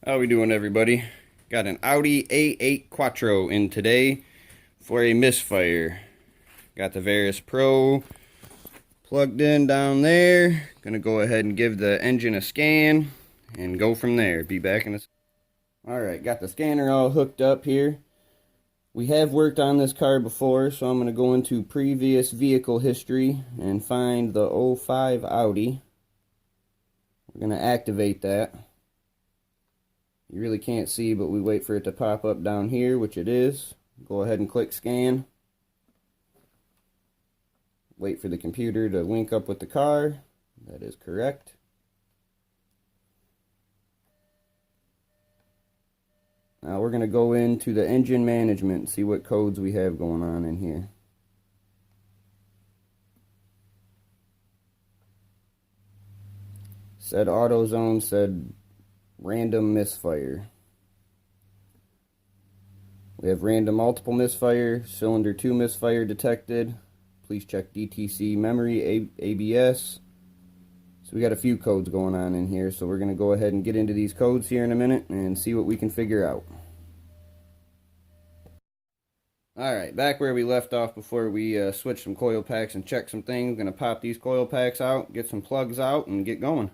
How we doing, everybody? Got an Audi A8 Quattro in today for a misfire. Got the Various Pro plugged in down there. Gonna go ahead and give the engine a scan and go from there. Be back in a... Alright, got the scanner all hooked up here. We have worked on this car before, so I'm gonna go into previous vehicle history and find the '05 Audi. We're gonna activate that. You really can't see, but we wait for it to pop up down here, which it is. Go ahead and click scan. Wait for the computer to link up with the car. That is correct. Now we're going to go into the engine management and see what codes we have going on in here. Said auto zone, said random misfire. We have random multiple misfire, cylinder 2 misfire detected. Please check DTC memory, ABS. So we got a few codes going on in here, so we're going to go ahead and get into these codes here in a minute and see what we can figure out. Alright, back where we left off before we switch some coil packs and check some things. Going to pop these coil packs out, get some plugs out, and get going.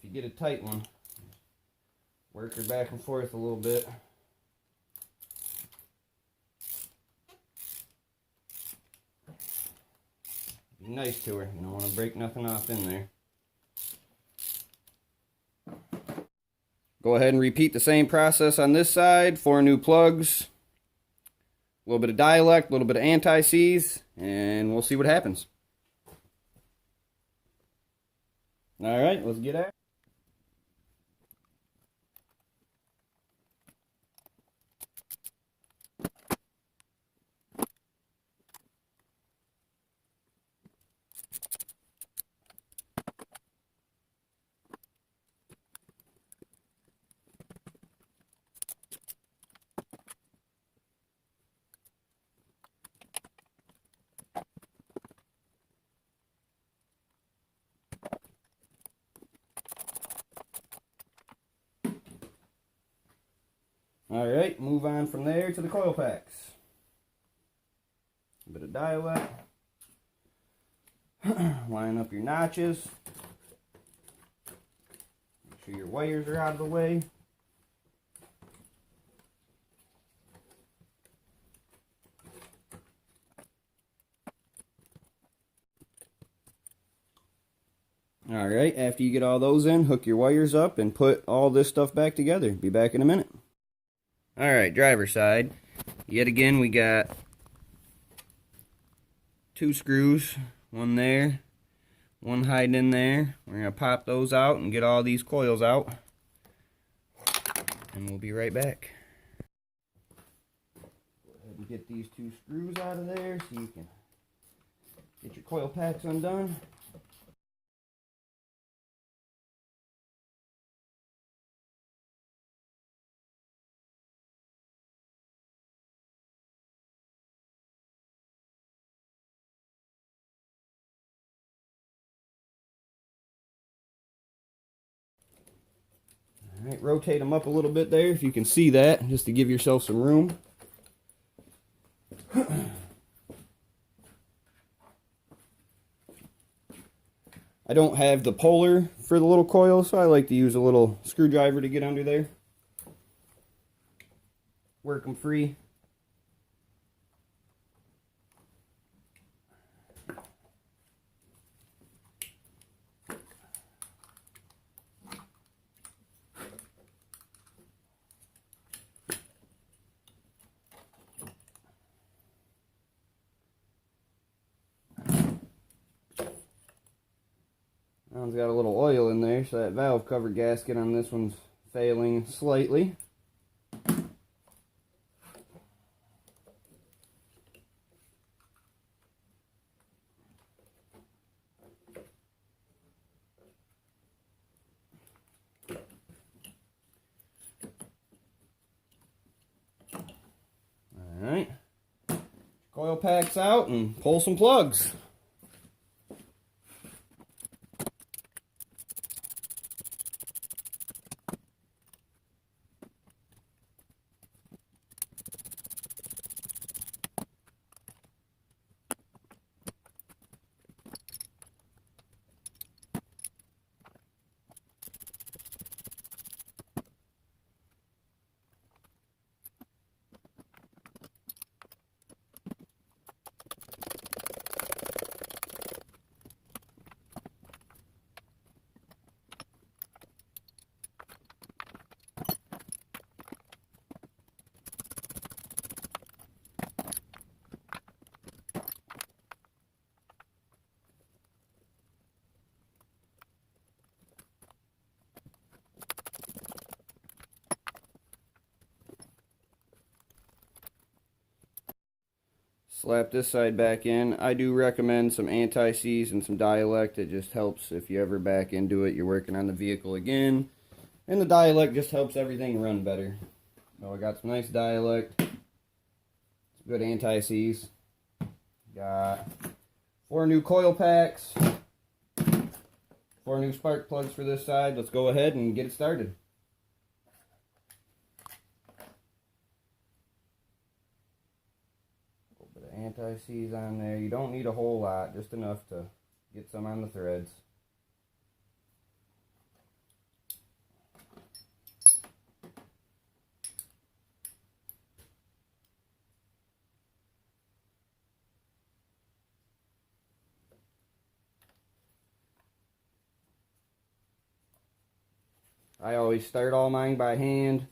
If you get a tight one, work her back and forth a little bit. Be nice to her. You don't want to break nothing off in there. Go ahead and repeat the same process on this side. 4 new plugs, a little bit of dialect, a little bit of anti-seize, and we'll see what happens. Alright, let's get at it. Alright, move on from there to the coil packs. A bit of dialect. Line up your notches. Make sure your wires are out of the way. Alright, after you get all those in, hook your wires up and put all this stuff back together. Be back in a minute. Alright, driver's side. Yet again, we got 2 screws. One there, one hiding in there. We're going to pop those out and get all these coils out. And we'll be right back. Go ahead and get these 2 screws out of there so you can get your coil packs undone. Alright, rotate them up a little bit there if you can see that, just to give yourself some room. I don't have the puller for the little coil, so I like to use a little screwdriver to get under there. Work them free. That one's got a little oil in there, so that valve cover gasket on this one's failing slightly. Alright, coil packs out and pull some plugs. Slap this side back in. I do recommend some anti-seize and some dialect. It just helps if you ever back into it, you're working on the vehicle again. And the dialect just helps everything run better. So I got some nice dialect. Some good anti-seize. Got 4 new coil packs. 4 new spark plugs for this side. Let's go ahead and get it started. Anti-seize on there. You don't need a whole lot, just enough to get some on the threads. I always start all mine by hand,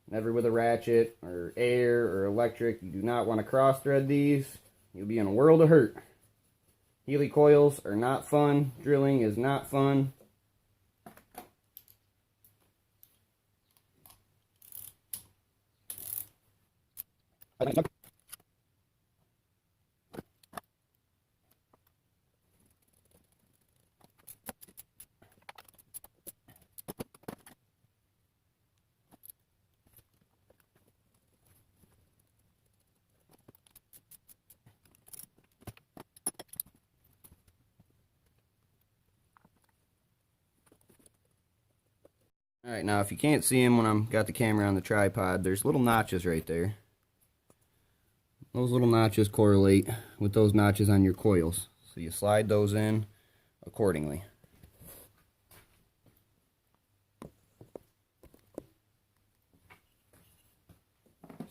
never with a ratchet or air or electric. You do not want to cross thread these. You'll be in a world of hurt. Healy coils are not fun. Drilling is not fun. Alright, now if you can't see them when I've got the camera on the tripod, there's little notches right there. Those little notches correlate with those notches on your coils. So you slide those in accordingly.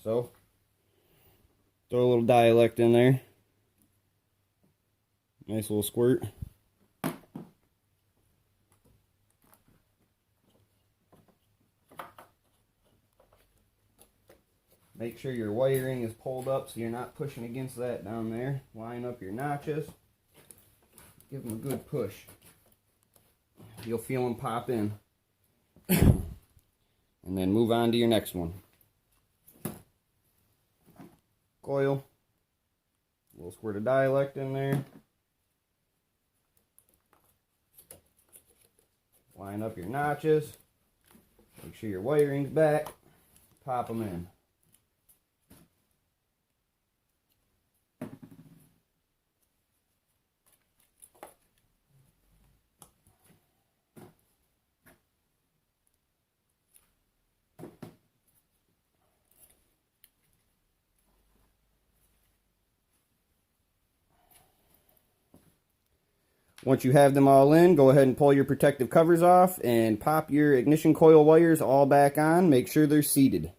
So, throw a little dialect in there. Nice little squirt. Make sure your wiring is pulled up so you're not pushing against that down there. Line up your notches. Give them a good push. You'll feel them pop in. And then move on to your next one. Coil. A little squirt of dialect in there. Line up your notches. Make sure your wiring's back. Pop them in. Once you have them all in, go ahead and pull your protective covers off and pop your ignition coil wires all back on. Make sure they're seated.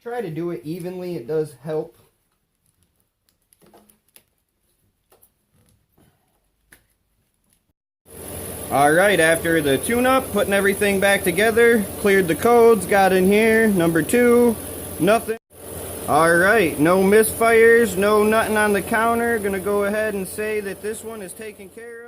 Try to do it evenly, it does help. Alright, after the tune-up, putting everything back together, cleared the codes, got in here, number 2, nothing. Alright, no misfires, no nothing on the counter. Gonna go ahead and say that this one is taken care of.